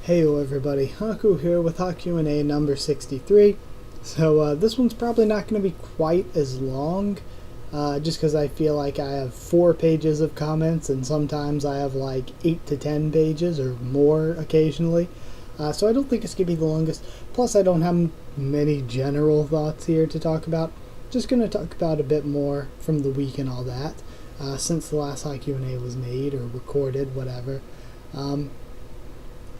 Heyo everybody, Haku here with HaQ&A number 63. So this one's probably not going to be quite as long, just because I feel like I have 4 pages of comments and sometimes I have like 8 to 10 pages or more occasionally. So I don't think it's going to be the longest. Plus I don't have many general thoughts here to talk about. Just going to talk about a bit more from the week and all that, since the last HaQ&A was made or recorded, whatever.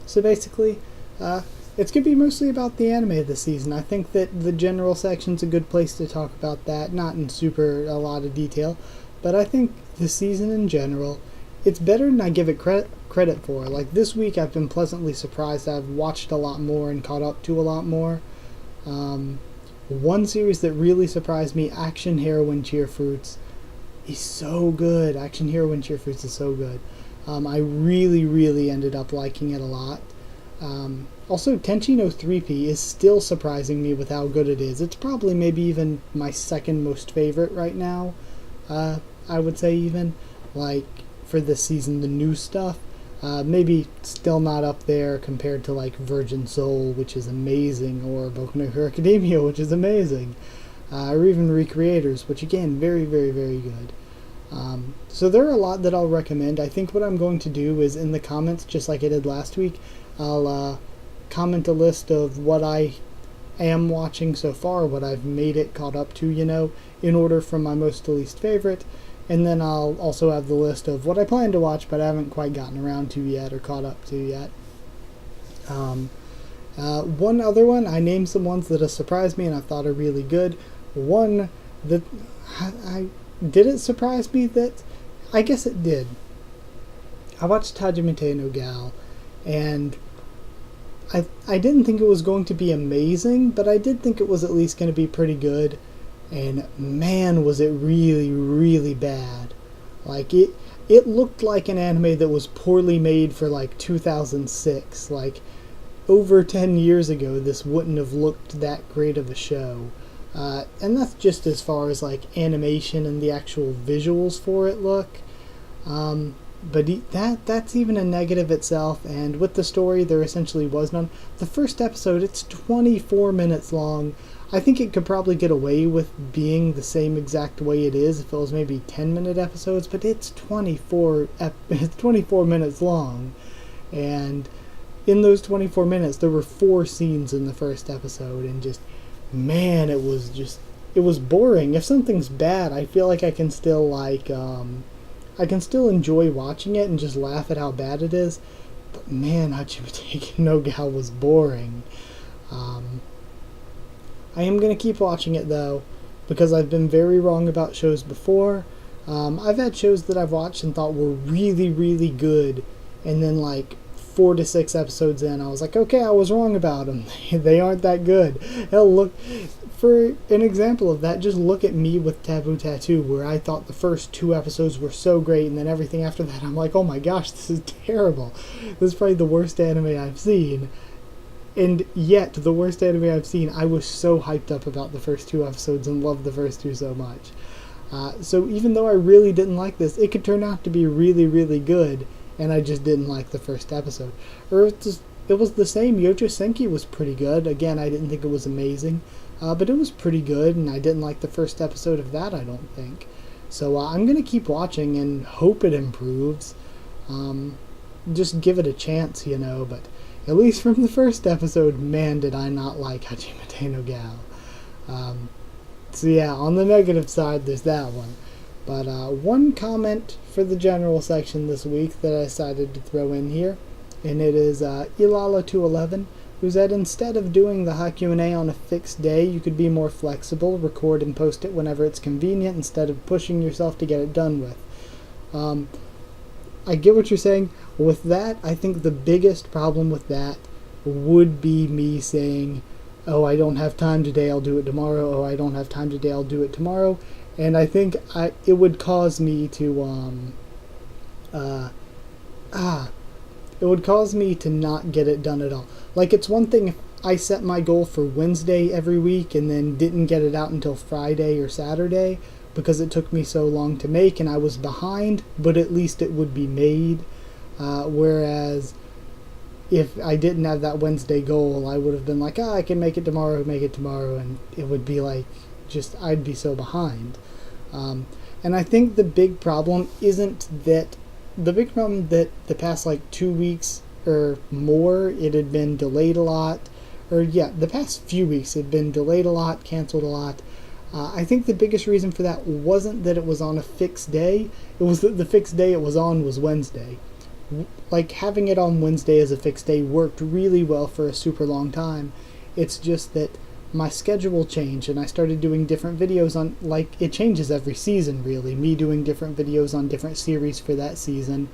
So basically, it's going to be mostly about the anime this season. I think that the general section's a good place to talk about that, not in a lot of detail, but I think the season in general, it's better than I give it credit for. Like this week I've been pleasantly surprised. I've watched a lot more and caught up to a lot more. One series that really surprised me, Action Heroine Cheer Fruits, is so good. Action Heroine Cheer Fruits is so good. I really ended up liking it a lot. Also, Tenchi no 3P is still surprising me with how good it is. It's probably maybe even my second most favorite right now. I would say even, like, for this season, the new stuff. Maybe still not up there compared to, like, Virgin Soul, which is amazing, or Boku no Hero Academia, which is amazing. Or even Recreators, which again, very good. So there are a lot that I'll recommend. I think what I'm going to do is in the comments, just like I did last week, I'll comment a list of what I am watching so far, what I've made it caught up to, in order from my most to least favorite. And then I'll also have the list of what I plan to watch but I haven't quite gotten around to yet or caught up to yet. One other one, I named some ones that have surprised me and I thought are really good. One that did it surprise me that... I guess it did. I watched Hajimete no Gal, and I didn't think it was going to be amazing, but I did think it was at least going to be pretty good, and man, was it really bad. Like, it looked like an anime that was poorly made for, like, 2006. Like, over 10 years ago, this wouldn't have looked that great of a show. And that's just as far as like animation and the actual visuals for it look. But that's even a negative itself, and with the story there essentially was none. The first episode, it's 24 minutes long. I think it could probably get away with being the same exact way it is if it was maybe 10-minute episodes, but it's 24 minutes long. And in those 24 minutes there were 4 scenes in the first episode, and just man, it was boring. If something's bad, I feel like I can still I can still enjoy watching it and just laugh at how bad it is. But man, Hajimete no Gal was boring. I am gonna keep watching it though, because I've been very wrong about shows before. I've had shows that I've watched and thought were really good, and then like 4 to 6 episodes in, I was like, okay, I was wrong about them. They aren't that good. Hell, look, for an example of that, just look at me with Taboo Tattoo, where I thought the first 2 episodes were so great, and then everything after that, I'm like, oh my gosh, this is terrible. This is probably the worst anime I've seen. And yet, the worst anime I've seen, I was so hyped up about the first 2 episodes and loved the first 2 so much. So even though I really didn't like this, it could turn out to be really good, and I just didn't like the first episode. Or it was the same. Yojo Senki was pretty good. Again, I didn't think it was amazing, but it was pretty good, and I didn't like the first episode of that, I don't think. So I'm going to keep watching and hope it improves. Just give it a chance, but at least from the first episode, man, did I not like Hajimete no Gal. So yeah, on the negative side, there's that one. But one comment for the general section this week that I decided to throw in here, and it is Ilala211, who said instead of doing the HaQ&A on a fixed day, you could be more flexible, record and post it whenever it's convenient instead of pushing yourself to get it done with. I get what you're saying. With that, I think the biggest problem with that would be me saying, oh, I don't have time today, I'll do it tomorrow. Oh, I don't have time today, I'll do it tomorrow. And I think it would cause me to it would cause me to not get it done at all. Like, it's one thing if I set my goal for Wednesday every week and then didn't get it out until Friday or Saturday because it took me so long to make and I was behind, but at least it would be made. Whereas if I didn't have that Wednesday goal, I would have been like, I can make it tomorrow, and it would be like, I'd be so behind. And I think the big problem that the past like 2 weeks or more, it had been delayed a lot, the past few weeks it had been delayed a lot, canceled a lot. I think the biggest reason for that wasn't that it was on a fixed day, it was that the fixed day it was on was Wednesday. Like, having it on Wednesday as a fixed day worked really well for a super long time. It's just that my schedule changed and I started doing different videos on, like, it changes every season really, me doing different videos on different series for that season,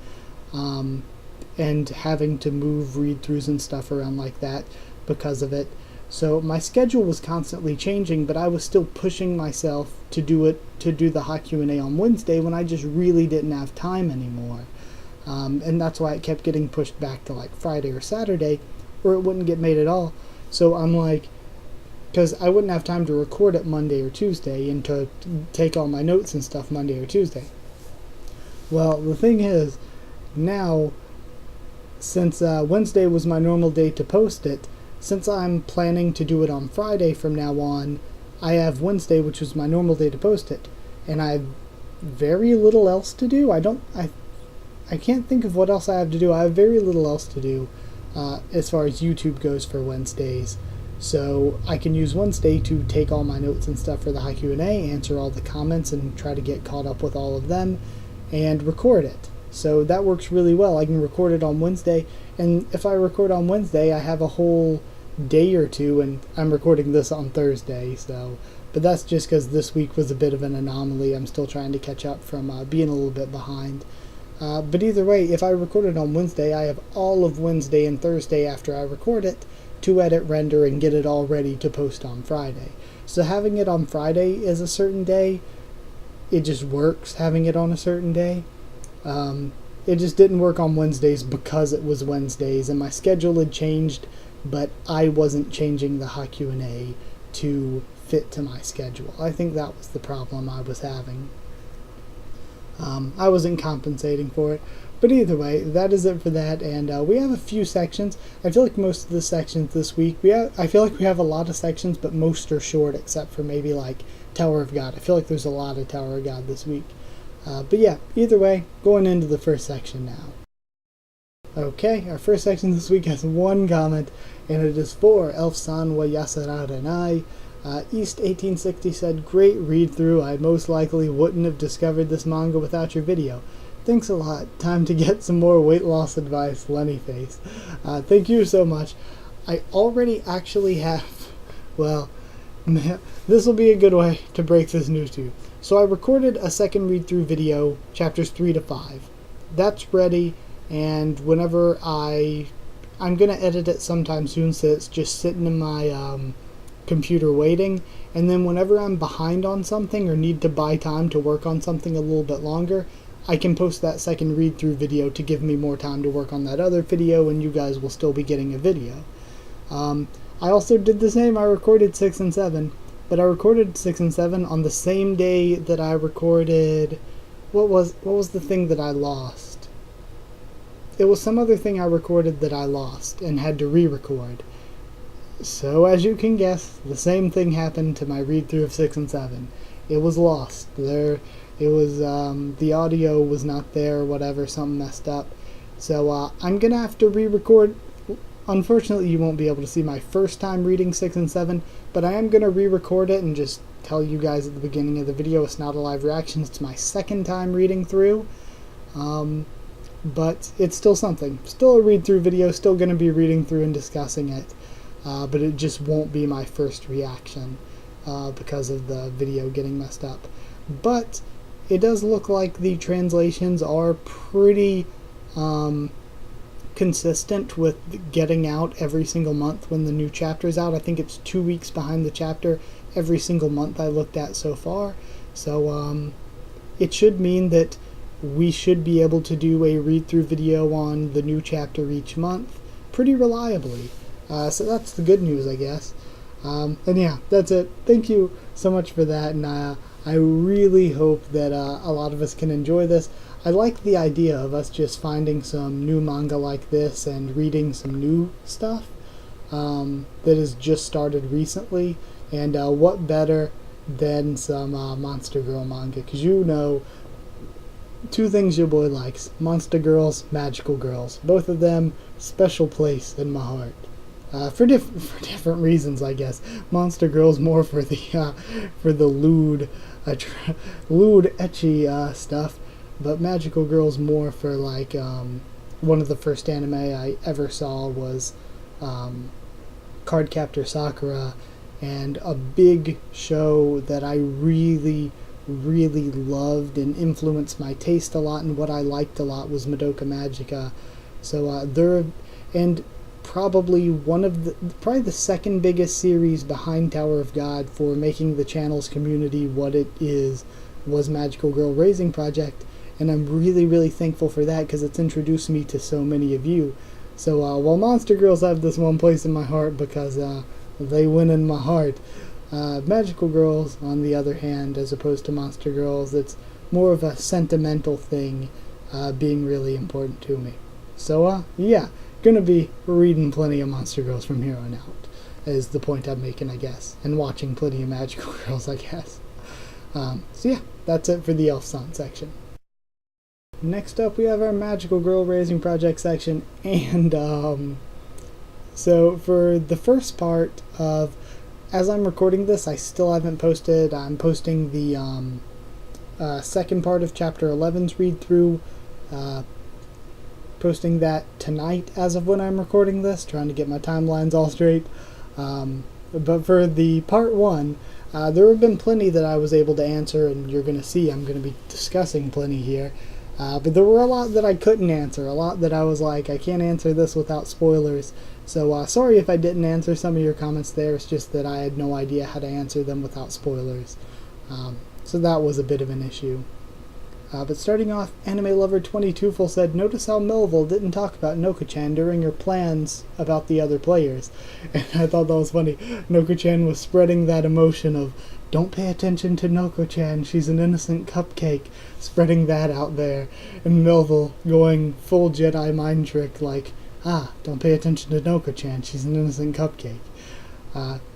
and having to move read-throughs and stuff around like that because of it. So my schedule was constantly changing, but I was still pushing myself to do the HaQ&A on Wednesday when I just really didn't have time anymore. And that's why it kept getting pushed back to like Friday or Saturday, or it wouldn't get made at all. So I'm like, because I wouldn't have time to record it Monday or Tuesday and to take all my notes and stuff Monday or Tuesday. Well, the thing is, now, since Wednesday was my normal day to post it, since I'm planning to do it on Friday from now on, I have Wednesday, which was my normal day to post it, and I have very little else to do. I can't think of what else I have to do. I have very little else to do as far as YouTube goes for Wednesdays. So I can use Wednesday to take all my notes and stuff for the HaQ&A, answer all the comments, and try to get caught up with all of them, and record it. So that works really well. I can record it on Wednesday, and if I record on Wednesday, I have a whole day or two, and I'm recording this on Thursday, so... But that's just because this week was a bit of an anomaly. I'm still trying to catch up from being a little bit behind. But either way, if I record it on Wednesday, I have all of Wednesday and Thursday after I record it to edit, render, and get it all ready to post on Friday. So having it on Friday is a certain day. It just works having it on a certain day. It just didn't work on Wednesdays because it was Wednesdays, and my schedule had changed, but I wasn't changing the HaQ&A to fit to my schedule. I think that was the problem I was having. I wasn't compensating for it. But either way, that is it for that, and we have a few sections. I feel like most of the sections this week, I feel like we have a lot of sections, but most are short, except for maybe like Tower of God. I feel like there's a lot of Tower of God this week. But yeah, either way, going into the first section now. Okay, our first section this week has one comment, and it is for Elf-san wa Yasararanai. East 1860 said, "Great read-through. I most likely wouldn't have discovered this manga without your video. Thanks a lot. Time to get some more weight loss advice, Lenny Face." Thank you so much. I already actually have, well, this will be a good way to break this news to you. So I recorded a second read-through video, chapters 3 to 5. That's ready, and whenever I'm going to edit it sometime soon, so it's just sitting in my computer waiting, and then whenever I'm behind on something or need to buy time to work on something a little bit longer, I can post that second read-through video to give me more time to work on that other video, and you guys will still be getting a video. I also did the same. I recorded 6 and 7, but I recorded 6 and 7 on the same day that I recorded... What was the thing that I lost? It was some other thing I recorded that I lost and had to re-record. So, as you can guess, the same thing happened to my read-through of 6 and 7. It was lost. It was, the audio was not there, whatever, something messed up. So, I'm gonna have to re-record. Unfortunately, you won't be able to see my first time reading 6 and 7, but I am gonna re-record it and just tell you guys at the beginning of the video it's not a live reaction. It's my second time reading through. But it's still something. Still a read-through video, still gonna be reading through and discussing it. But it just won't be my first reaction because of the video getting messed up. But it does look like the translations are pretty consistent with getting out every single month when the new chapter is out. I think it's 2 weeks behind the chapter every single month I looked at so far. So it should mean that we should be able to do a read-through video on the new chapter each month pretty reliably. So that's the good news, I guess. And yeah, that's it. Thank you so much for that, and I really hope that a lot of us can enjoy this. I like the idea of us just finding some new manga like this and reading some new stuff that has just started recently. And what better than some Monster Girl manga? Because you know, two things your boy likes: Monster Girls, Magical Girls. Both of them special place in my heart. For different reasons, I guess. Monster Girls more for the lewd, ecchi stuff, but Magical Girls more for like one of the first anime I ever saw was Cardcaptor Sakura, and a big show that I really loved and influenced my taste a lot, and what I liked a lot was Madoka Magica. So and probably probably the second biggest series behind Tower of God for making the channel's community what it is was Magical Girl Raising Project, and I'm really thankful for that because it's introduced me to so many of you. So while Monster Girls have this one place in my heart because they win in my heart, Magical Girls, on the other hand, as opposed to Monster Girls, it's more of a sentimental thing, being really important to me. So yeah, gonna be reading plenty of Monster Girls from here on out, is the point I'm making, I guess, and watching plenty of Magical Girls, I guess. So yeah, that's it for the Elf Son section. Next up, we have our Magical Girl Raising Project section, and so for the first part of, as I'm recording this, I still haven't posted. I'm posting the second part of Chapter 11's read-through, posting that tonight as of when I'm recording this, trying to get my timelines all straight. But for the part 1, there have been plenty that I was able to answer, and you're going to see I'm going to be discussing plenty here. But there were a lot that I couldn't answer, a lot that I was like, I can't answer this without spoilers. So sorry if I didn't answer some of your comments there, it's just that I had no idea how to answer them without spoilers. So that was a bit of an issue. But starting off, Anime Lover 22 said, notice how Melville didn't talk about Noko-chan during her plans about the other players. And I thought that was funny. Noko-chan was spreading that emotion of, don't pay attention to Noko-chan, she's an innocent cupcake, spreading that out there. And Melville going full Jedi mind trick like, don't pay attention to Noko-chan, she's an innocent cupcake.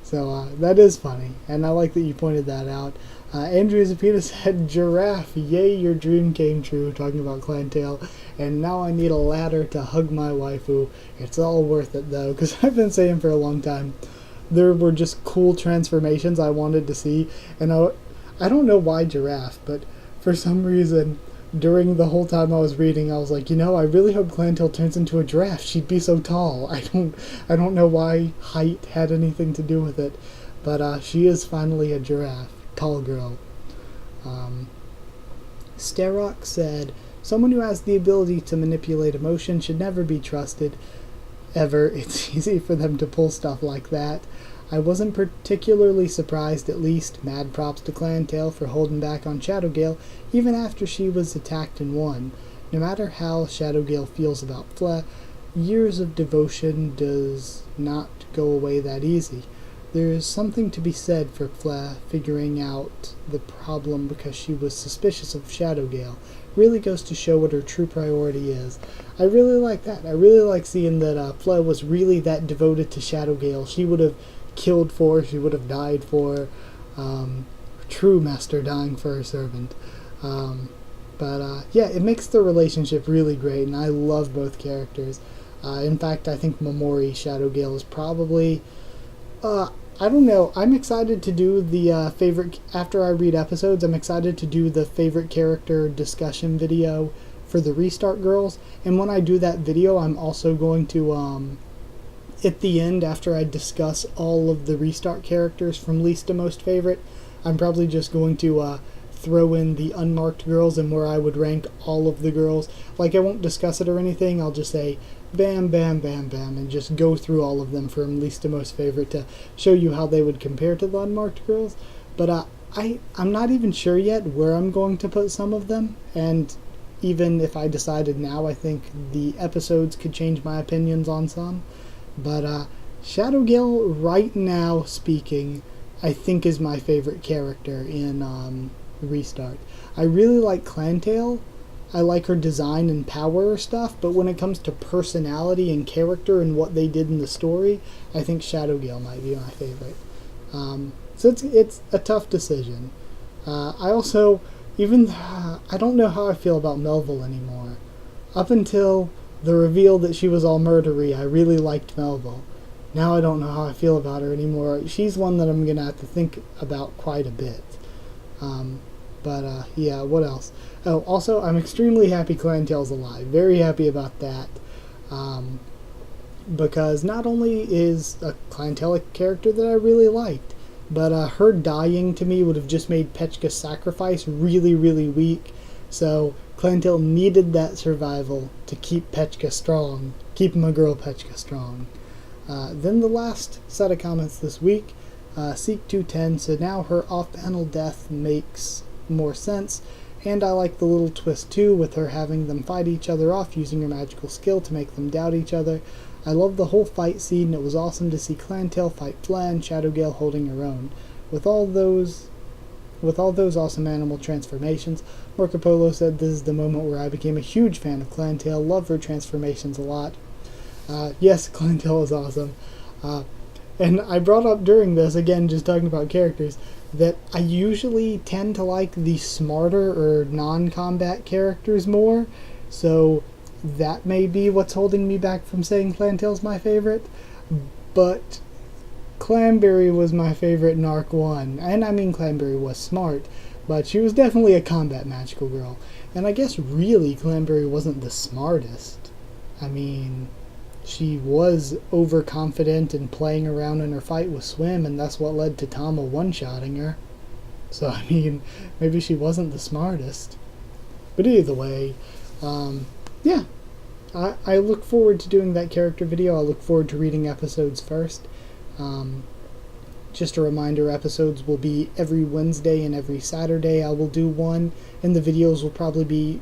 So that is funny, and I like that you pointed that out. Andrew Zapita said, giraffe, yay, your dream came true, talking about Clantail, and now I need a ladder to hug my waifu. It's all worth it, though, because I've been saying for a long time, there were just cool transformations I wanted to see, and I don't know why giraffe, but for some reason, during the whole time I was reading, I was like, I really hope Clantail turns into a giraffe. She'd be so tall. I don't know why height had anything to do with it, but she is finally a giraffe. Tall girl. Starrock said, someone who has the ability to manipulate emotion should never be trusted. Ever. It's easy for them to pull stuff like that. I wasn't particularly surprised, at least. Mad props to Clantail for holding back on Shadowgale, even after she was attacked and won. No matter how Shadowgale feels about Flea, years of devotion does not go away that easy. There is something to be said for Flea figuring out the problem because she was suspicious of Shadowgale. Really goes to show what her true priority is. I really like that. I really like seeing that Flea was really that devoted to Shadowgale. She would have killed for, she would have died for, true master dying for her servant. But yeah, it makes the relationship really great, and I love both characters. In fact, I think Momori Shadowgale is probably, I don't know, I'm excited to do the favorite, after I read episodes, I'm excited to do the favorite character discussion video for the Restart Girls, and when I do that video, I'm also going to, at the end, after I discuss all of the Restart characters from least to most favorite, I'm probably just going to throw in the unmarked girls and where I would rank all of the girls. Like, I won't discuss it or anything, I'll just say bam, bam, bam, bam, and just go through all of them from least to most favorite to show you how they would compare to the unmarked girls. But I'm not even sure yet where I'm going to put some of them, and even if I decided now, I think the episodes could change my opinions on some. But Shadowgale, right now speaking, I think is my favorite character in Restart. I really like Clantail. I like her design and power stuff, but when it comes to personality and character and what they did in the story, I think Shadowgale might be my favorite. So it's a tough decision. I also, I don't know how I feel about Melville anymore. Up until the reveal that she was all murdery, I really liked Melville. Now I don't know how I feel about her anymore. She's one that I'm going to have to think about quite a bit. Yeah, what else? Oh, also, I'm extremely happy Clientele's alive. Very happy about that. Because not only is a Clientele a character that I really liked, but her dying to me would have just made Petchka's sacrifice really, really weak. So Clientele needed that survival to keep Petchka strong. Keep my girl Petchka strong. Then the last set of comments this week, Seek210 said now her off-panel death makes more sense, and I like the little twist too with her having them fight each other off using her magical skill to make them doubt each other. I love the whole fight scene. It was awesome to see Clientele fight Fla and Shadowgale holding her own. With all those awesome animal transformations, Marco Polo said this is the moment where I became a huge fan of Clientele, love her transformations a lot. Yes, Clientele is awesome. And I brought up during this, again, just talking about characters, that I usually tend to like the smarter or non-combat characters more, so that may be what's holding me back from saying Clientele's my favorite, but Clanberry was my favorite in Arc 1, and I mean Clanberry was smart, but she was definitely a combat magical girl, and I guess really Clanberry wasn't the smartest. I mean, she was overconfident and playing around in her fight with Swim, and that's what led to Tama one-shotting her. So, I mean, maybe she wasn't the smartest. But either way, yeah. I look forward to doing that character video. I look forward to reading episodes first. Just a reminder, episodes will be every Wednesday and every Saturday. I will do one, and the videos will probably be...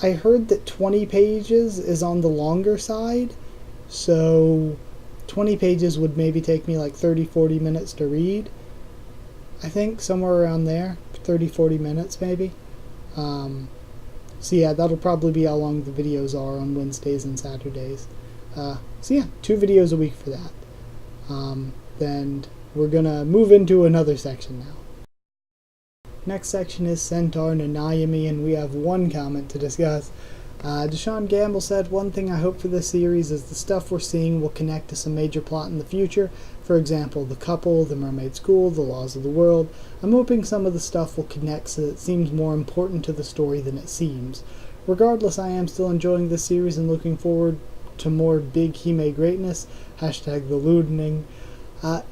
I heard that 20 pages is on the longer side, so 20 pages would maybe take me like 30-40 minutes to read. I think somewhere around there, 30-40 minutes maybe. So yeah, that'll probably be how long the videos are on Wednesdays and Saturdays. So yeah, 2 videos a week for that. Then we're gonna move into another section now. Next section is Centaur Nanayami, and we have one comment to discuss. Deshaun Gamble said, one thing I hope for this series is the stuff we're seeing will connect to some major plot in the future. For example, the couple, the mermaid school, the laws of the world. I'm hoping some of the stuff will connect so that it seems more important to the story than it seems. Regardless, I am still enjoying this series and looking forward to more big Hime greatness. Hashtag the loodening.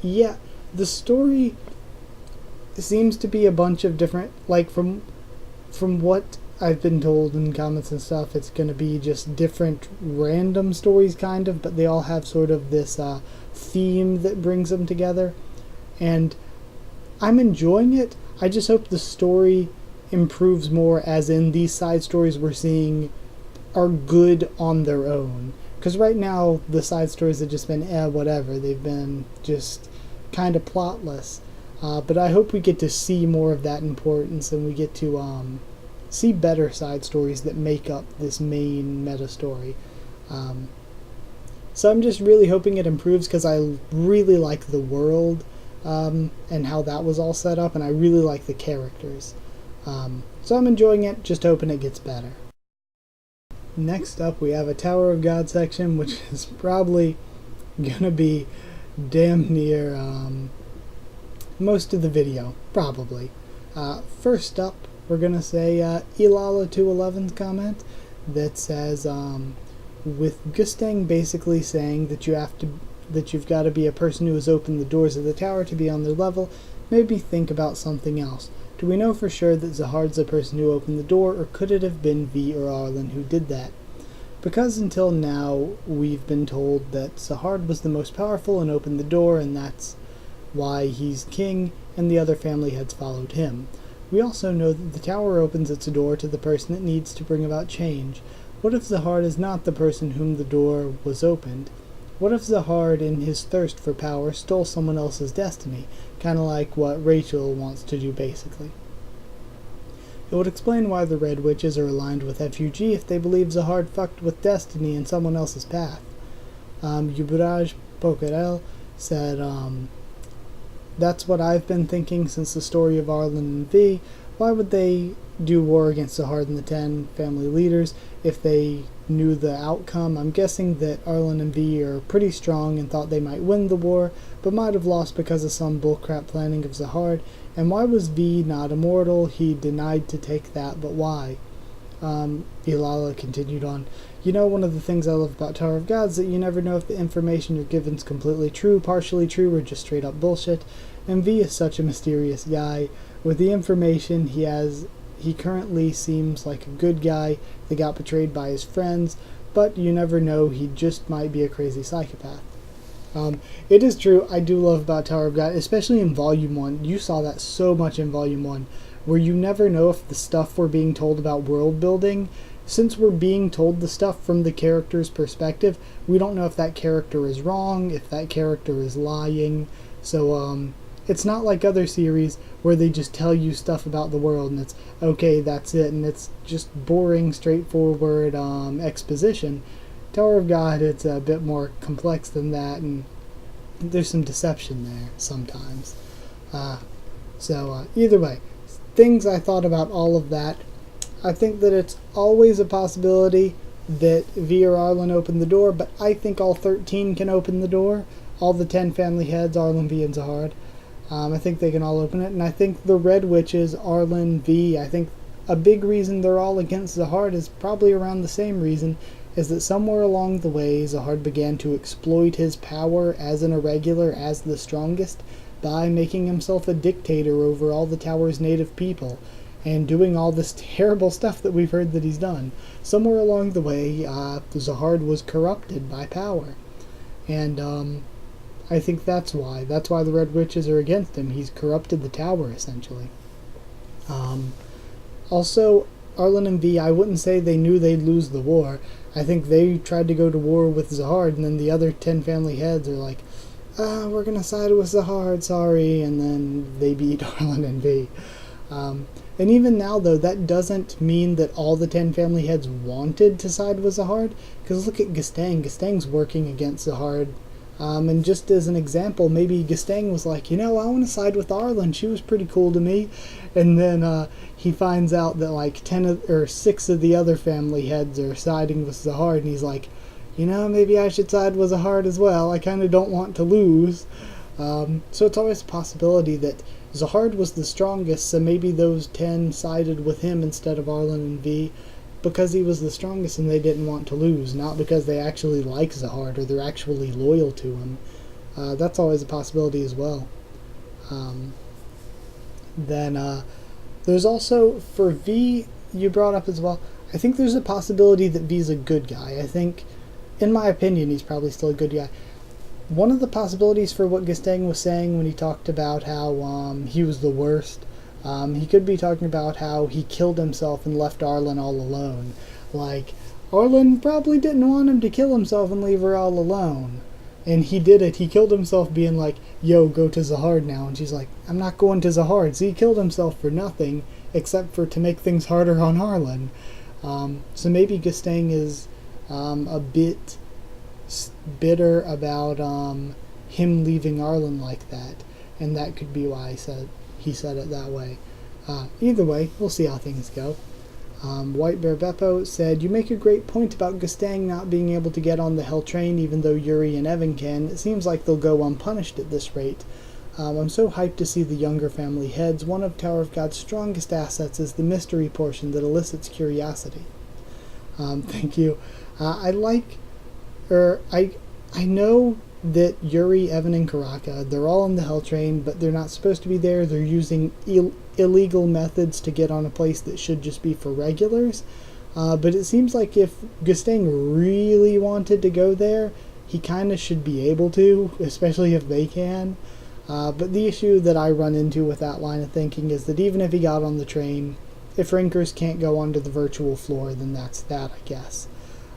Yeah, the story seems to be a bunch of different, like from what I've been told in comments and stuff, it's going to be just different random stories kind of, but they all have sort of this theme that brings them together, and I'm enjoying it. I just hope the story improves more, as in these side stories we're seeing are good on their own, because right now the side stories have just been whatever, they've been just kind of plotless. But I hope we get to see more of that importance, and we get to see better side stories that make up this main meta story. So I'm just really hoping it improves, because I really like the world and how that was all set up, and I really like the characters. So I'm enjoying it, just hoping it gets better. Next up, we have a Tower of God section, which is probably gonna be damn near most of the video, probably. First up, we're gonna say Ilala211's comment that says, with Gustang basically saying that you've got to be a person who has opened the doors of the tower to be on their level, maybe think about something else. Do we know for sure that Zahard's the person who opened the door, or could it have been V or Arlen who did that? Because until now we've been told that Zahard was the most powerful and opened the door, and that's why he's king, and the other family heads followed him. We also know that the tower opens its door to the person it needs to bring about change. What if Zahard is not the person whom the door was opened? What if Zahard, in his thirst for power, stole someone else's destiny? Kind of like what Rachel wants to do, basically. It would explain why the Red Witches are aligned with FUG if they believe Zahard fucked with destiny in someone else's path. Yuburaj Pokerel said, that's what I've been thinking since the story of Arlen and V. Why would they do war against Zahard and the 10 family leaders if they knew the outcome? I'm guessing that Arlen and V are pretty strong and thought they might win the war, but might have lost because of some bullcrap planning of Zahard. And why was V not immortal? He denied to take that, but why? Ilala continued on, one of the things I love about Tower of God is that you never know if the information you're given is completely true, partially true, or just straight up bullshit. And V is such a mysterious guy. With the information he has, he currently seems like a good guy that got betrayed by his friends, but you never know, he just might be a crazy psychopath. It is true, I do love about Tower of God, especially in Volume 1. You saw that so much in Volume 1, where you never know if the stuff we're being told about world building, since we're being told the stuff from the character's perspective, we don't know if that character is wrong, if that character is lying. So, it's not like other series where they just tell you stuff about the world and it's, okay, that's it, and it's just boring, straightforward exposition. Tower of God, it's a bit more complex than that, and there's some deception there sometimes. Either way, things I thought about all of that. I think that it's always a possibility that V or Arlen open the door, but I think all 13 can open the door. All the 10 family heads, Arlen, V, and Zahard. I think they can all open it, and I think the Red Witches, Arlen, V, I think a big reason they're all against Zahard is probably around the same reason, is that somewhere along the way Zahard began to exploit his power as an irregular, as the strongest, by making himself a dictator over all the tower's native people, and doing all this terrible stuff that we've heard that he's done. Somewhere along the way, Zahard was corrupted by power, and I think that's why the Red Witches are against him. He's corrupted the tower, essentially. Also, Arlen and V, I wouldn't say they knew they'd lose the war. I think they tried to go to war with Zahard, and then the other 10 family heads are like, we're gonna side with Zahard, sorry, and then they beat Arlen and V. And even now, though, that doesn't mean that all the 10 family heads wanted to side with Zahard, because look at Gastang. Gastang's working against Zahard. And just as an example, maybe Gastang was like, I want to side with Arlen. She was pretty cool to me. And then he finds out that like 6 of the other family heads are siding with Zahard, and he's like, maybe I should side with Zahard as well. I kind of don't want to lose. So it's always a possibility that Zahard was the strongest, so maybe those 10 sided with him instead of Arlen and V, because he was the strongest and they didn't want to lose, not because they actually like Zahard or they're actually loyal to him. That's always a possibility as well. Then there's also, for V, you brought up as well, I think there's a possibility that V's a good guy. I think, in my opinion, he's probably still a good guy. One of the possibilities for what Gastang was saying when he talked about how he was the worst, he could be talking about how he killed himself and left Arlen all alone. Like, Arlen probably didn't want him to kill himself and leave her all alone. And he did it. He killed himself being like, yo, go to Zahard now. And she's like, I'm not going to Zahard. So he killed himself for nothing, except for to make things harder on Arlen. So maybe Gastang is a bit bitter about him leaving Arlen like that. And that could be why he said it that way. Either way, we'll see how things go. White Bear Beppo said, you make a great point about Gastang not being able to get on the Hell train even though Yuri and Evan can. It seems like they'll go unpunished at this rate. I'm so hyped to see the younger family heads. One of Tower of God's strongest assets is the mystery portion that elicits curiosity. Thank you. I know that Yuri, Evan, and Karaka, they're all on the Hell train, but they're not supposed to be there. They're using illegal methods to get on a place that should just be for regulars. But it seems like if Gastang really wanted to go there, he kind of should be able to, especially if they can. But the issue that I run into with that line of thinking is that even if he got on the train, if Rinkers can't go onto the virtual floor, then that's that, I guess.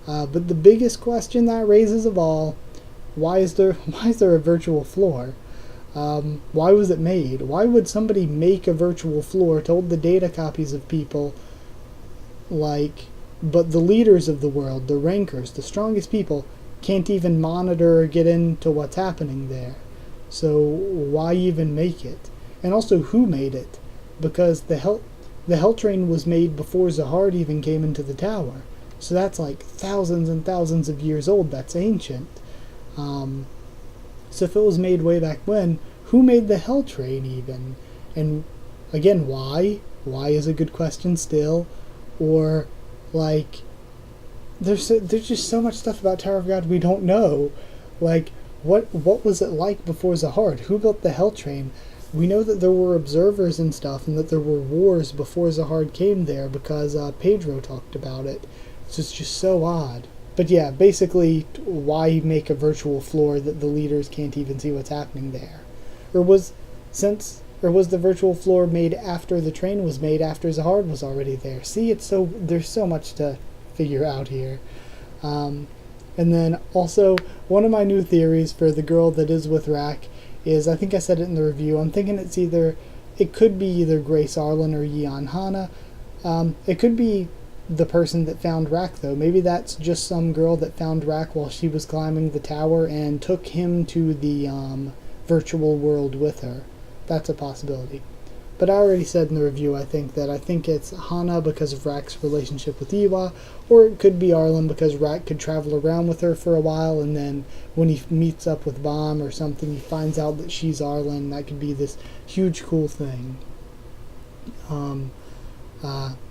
But the biggest question that raises of all, why is there a virtual floor? Why was it made? Why would somebody make a virtual floor to hold the data copies of people, but the leaders of the world, the rankers, the strongest people, can't even monitor or get into what's happening there? So why even make it? And also, who made it? Because the Hell Train was made before Zahard even came into the tower. So that's like thousands and thousands of years old. That's ancient. So if it was made way back when, who made the Hell Train even? And again, why? Why is a good question still. Or, there's just so much stuff about Tower of God we don't know. What was it like before Zahard? Who built the Hell Train? We know that there were observers and stuff, and that there were wars before Zahard came there, because Pedro talked about it. So it's just so odd. But yeah, basically, why make a virtual floor that the leaders can't even see what's happening there? Or was the virtual floor made after the train was made, after Zahard was already there? See, there's so much to figure out here. And then also, one of my new theories for the girl that is with Rak is, I think I said it in the review, I'm thinking it could be either Grace Arlen or Yeon Hana. It could be the person that found Rak, though. Maybe that's just some girl that found Rak while she was climbing the tower and took him to the virtual world with her. That's a possibility. But I already said in the review, I think it's Hana because of Rak's relationship with Iwa, or it could be Arlen because Rak could travel around with her for a while, and then when he meets up with Bomb or something, he finds out that she's Arlen. That could be this huge cool thing.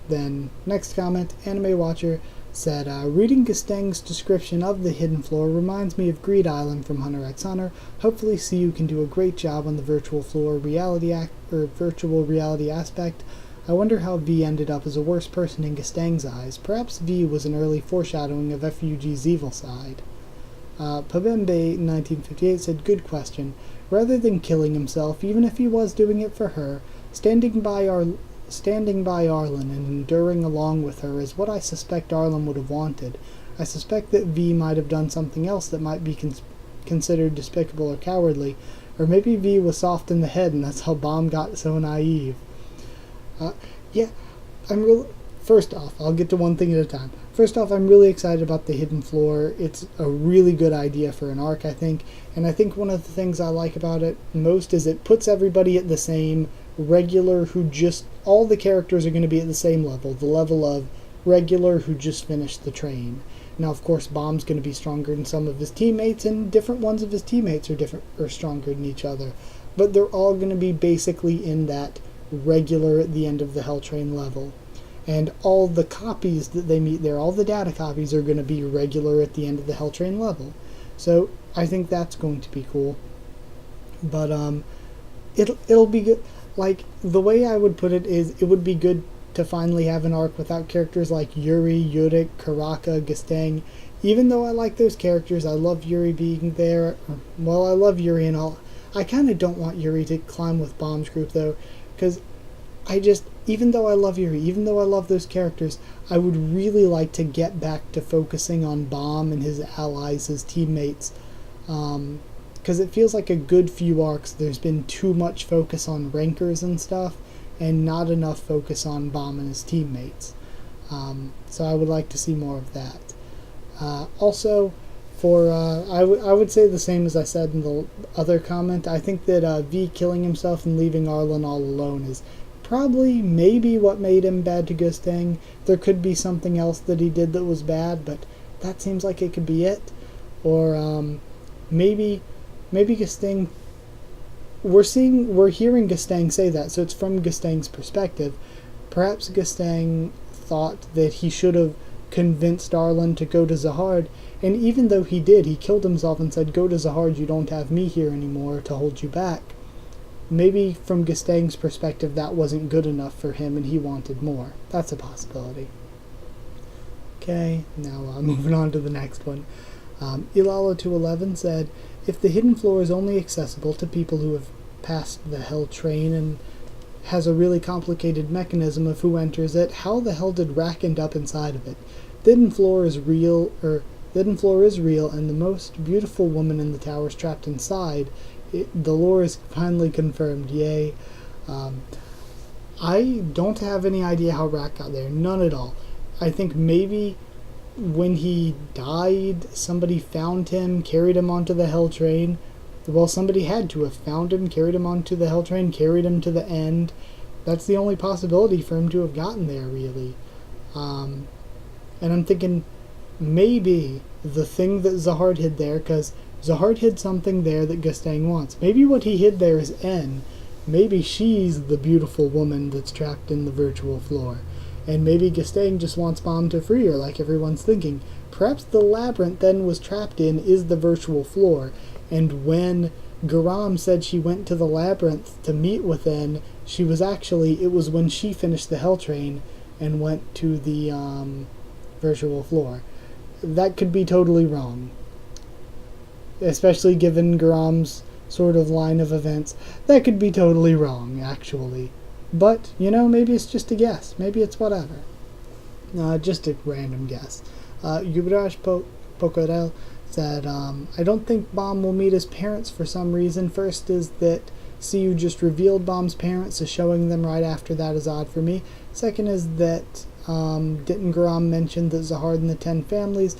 Then next comment, Anime Watcher said, reading Gasteng's description of the hidden floor reminds me of Greed Island from Hunter x Hunter. Hopefully CU can do a great job on the virtual floor virtual reality aspect. I wonder how V ended up as a worse person in Gasteng's eyes. Perhaps V was an early foreshadowing of FUG's evil side. Pabembe 1958 said, good question. Rather than killing himself, even if he was doing it for her, standing by Arlen and enduring along with her is what I suspect Arlen would have wanted. I suspect that V might have done something else that might be considered despicable or cowardly, or maybe V was soft in the head and that's how Bomb got so naive. First off, I'll get to one thing at a time. First off, I'm really excited about the hidden floor. It's a really good idea for an arc, I think, and I think one of the things I like about it most is it puts everybody at the same regular all the characters are going to be at the same level, the level of regular who just finished the train. Now, of course, Bomb's going to be stronger than some of his teammates, and different ones of his teammates are stronger than each other, but they're all going to be basically in that regular at the end of the Hell Train level. And all the copies that they meet there, all the data copies, are going to be regular at the end of the Hell Train level. So I think that's going to be cool. But it'll be good. The way I would put it is, it would be good to finally have an arc without characters like Yuri, Yurik, Karaka, Gasteng. Even though I like those characters, I love Yuri being there. Well, I love Yuri and all. I kind of don't want Yuri to climb with Bomb's group, though, because even though I love Yuri, even though I love those characters, I would really like to get back to focusing on Bomb and his allies, his teammates, because it feels like a good few arcs there's been too much focus on rankers and stuff, and not enough focus on Bomb and his teammates. So I would like to see more of that. Also, I would say the same as I said in the other comment. I think that V killing himself and leaving Arlen all alone is probably maybe what made him bad to Gasteng. There could be something else that he did that was bad, but that seems like it could be it. Or maybe Gasteng, we're hearing Gasteng say that, so it's from Gasteng's perspective. Perhaps Gasteng thought that he should have convinced Arlen to go to Zahard, and even though he did, he killed himself and said, go to Zahard, you don't have me here anymore to hold you back. Maybe from Gasteng's perspective that wasn't good enough for him and he wanted more. That's a possibility. Okay, now moving on to the next one. Ilala211 said, if the hidden floor is only accessible to people who have passed the Hell Train and has a really complicated mechanism of who enters it, how the hell did Rak end up inside of it? The hidden floor is real, and the most beautiful woman in the tower is trapped inside. the lore is finally confirmed. Yay. I don't have any idea how Rak got there. None at all. I think maybe when he died, somebody found him, carried him onto the Hell Train. Well, somebody had to have found him, carried him onto the Hell Train, carried him to the end. That's the only possibility for him to have gotten there, really. And I'm thinking maybe the thing that Zahard hid there, because Zahard hid something there that Gustang wants. Maybe what he hid there is N. Maybe she's the beautiful woman that's trapped in the virtual floor. And maybe Gustang just wants Bomb to free her, like everyone's thinking. Perhaps the labyrinth then was trapped in is the virtual floor, and when Garam said she went to the labyrinth to meet with N, she was actually, it was when she finished the Hell Train and went to the virtual floor. That could be totally wrong, especially given Garam's sort of line of events. That could be totally wrong, actually. But, maybe it's just a guess. Maybe it's whatever. Just a random guess. Yuvraj Pokorel said, I don't think Bomb will meet his parents for some reason. First is that CU just revealed Bomb's parents, so showing them right after that is odd for me. Second is that didn't Garam mention that Zahard and the 10 families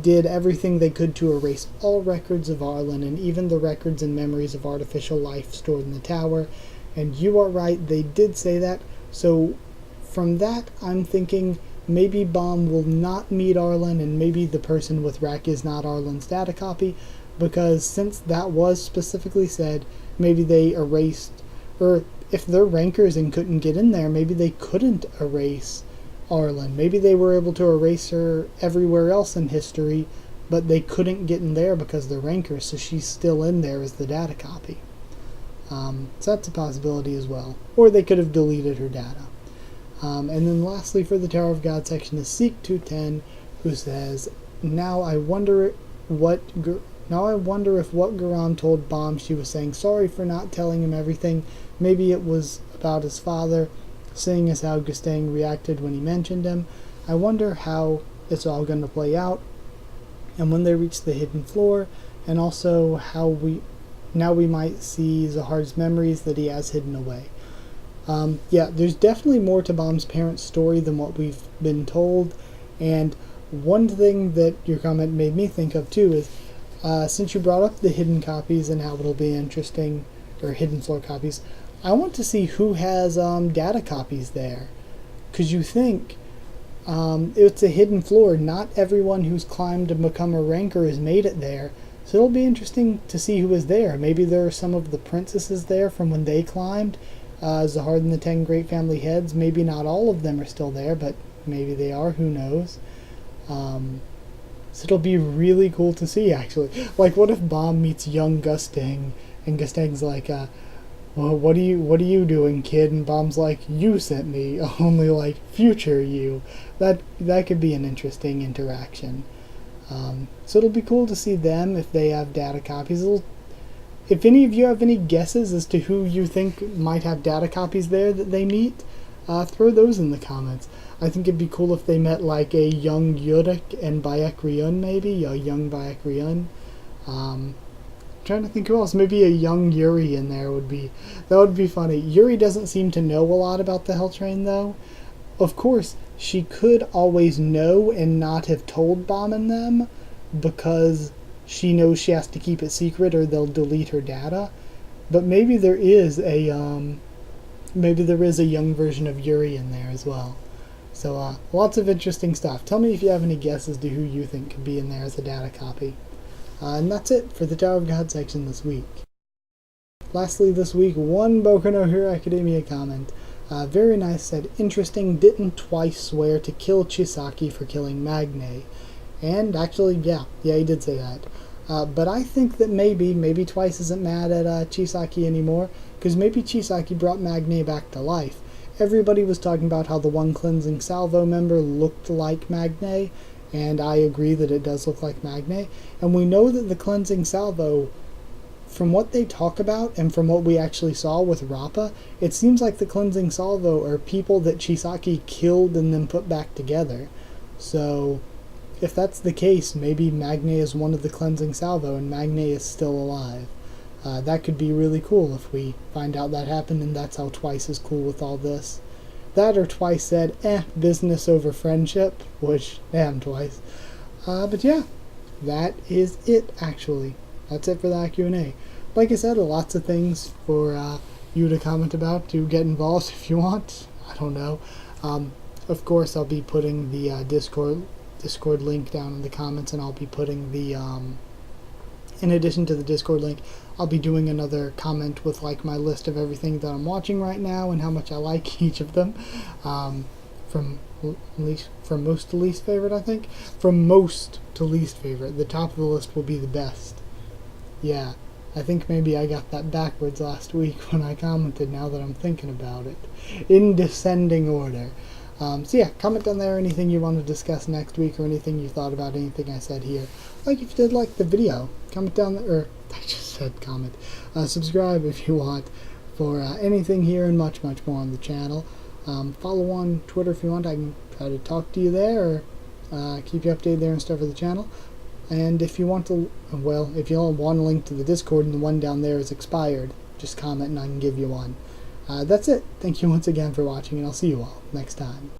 did everything they could to erase all records of Arlen and even the records and memories of artificial life stored in the tower. And you are right, they did say that. So from that, I'm thinking maybe Bomb will not meet Arlen, and maybe the person with Rak is not Arlen's data copy, because since that was specifically said, maybe they erased, or if they're rankers and couldn't get in there, maybe they couldn't erase Arlen. Maybe they were able to erase her everywhere else in history, but they couldn't get in there because they're rankers, so she's still in there as the data copy. So that's a possibility as well. Or they could have deleted her data. And then lastly for the Tower of God section is Seek210, who says, Now I wonder if what Garam told Bomb she was saying sorry for not telling him everything. Maybe it was about his father, seeing as how Gustang reacted when he mentioned him. I wonder how it's all going to play out, and when they reach the hidden floor, and also how we might see Zahard's memories that he has hidden away. Yeah, there's definitely more to Bomb's parents' story than what we've been told, and one thing that your comment made me think of too is, since you brought up the hidden copies and how it'll be interesting, or hidden floor copies, I want to see who has data copies there, because you think it's a hidden floor. Not everyone who's climbed and become a ranker has made it there. So it'll be interesting to see who is there. Maybe there are some of the princesses there from when they climbed. Zahard and the 10 great family heads. Maybe not all of them are still there, but maybe they are. Who knows? So it'll be really cool to see, actually. Like, what if Bomb meets young Gustang, and Gustang's like, well, what are you doing, kid? And Bomb's like, you sent me, only like future you. That could be an interesting interaction. So it'll be cool to see them if they have data copies. If any of you have any guesses as to who you think might have data copies there that they meet, throw those in the comments. I think it'd be cool if they met like a young Yurik and Bayek Ryun, maybe a young Bayek Ryun. Trying to think who else. Maybe a young Yuri in there would be funny. Yuri doesn't seem to know a lot about the Hell Train though. Of course, she could always know and not have told Bomb and them because she knows she has to keep it secret or they'll delete her data. But maybe there is a young version of Yuri in there as well. So lots of interesting stuff. Tell me if you have any guesses to who you think could be in there as a data copy. And that's it for the Tower of God section this week. Lastly this week, one Boku no Hero Academia comment. Very nice, said, interesting, didn't twice swear to kill Chisaki for killing Magne. And actually, yeah, he did say that. But I think that maybe Twice isn't mad at Chisaki anymore, because maybe Chisaki brought Magne back to life. Everybody was talking about how the one cleansing salvo member looked like Magne, and I agree that it does look like Magne. And we know that the cleansing salvo, from what they talk about and from what we actually saw with Rappa, it seems like the cleansing salvo are people that Chisaki killed and then put back together. So if that's the case, maybe Magne is one of the cleansing salvo and Magne is still alive. That could be really cool if we find out that happened, and that's how Twice is cool with all this. That or Twice said, business over friendship, which, damn, Twice. But yeah, that is it, actually. That's it for the HaQ&A. Like I said, lots of things for you to comment about, to get involved if you want. I don't know. Of course, I'll be putting the Discord link down in the comments, and I'll be putting the, in addition to the Discord link, I'll be doing another comment with like my list of everything that I'm watching right now and how much I like each of them, from most to least favorite, I think. From most to least favorite. The top of the list will be the best. Yeah, I think maybe I got that backwards last week when I commented, now that I'm thinking about it. In descending order. So yeah, comment down there anything you want to discuss next week, or anything you thought about anything I said here. Like if you did like the video, comment down there, or I just said comment. Subscribe if you want for anything here and much, much more on the channel. Follow on Twitter if you want. I can try to talk to you there, or keep you updated there and stuff for the channel. And if you want to, well, if you want a link to the Discord and the one down there is expired, just comment and I can give you one. That's it. Thank you once again for watching, and I'll see you all next time.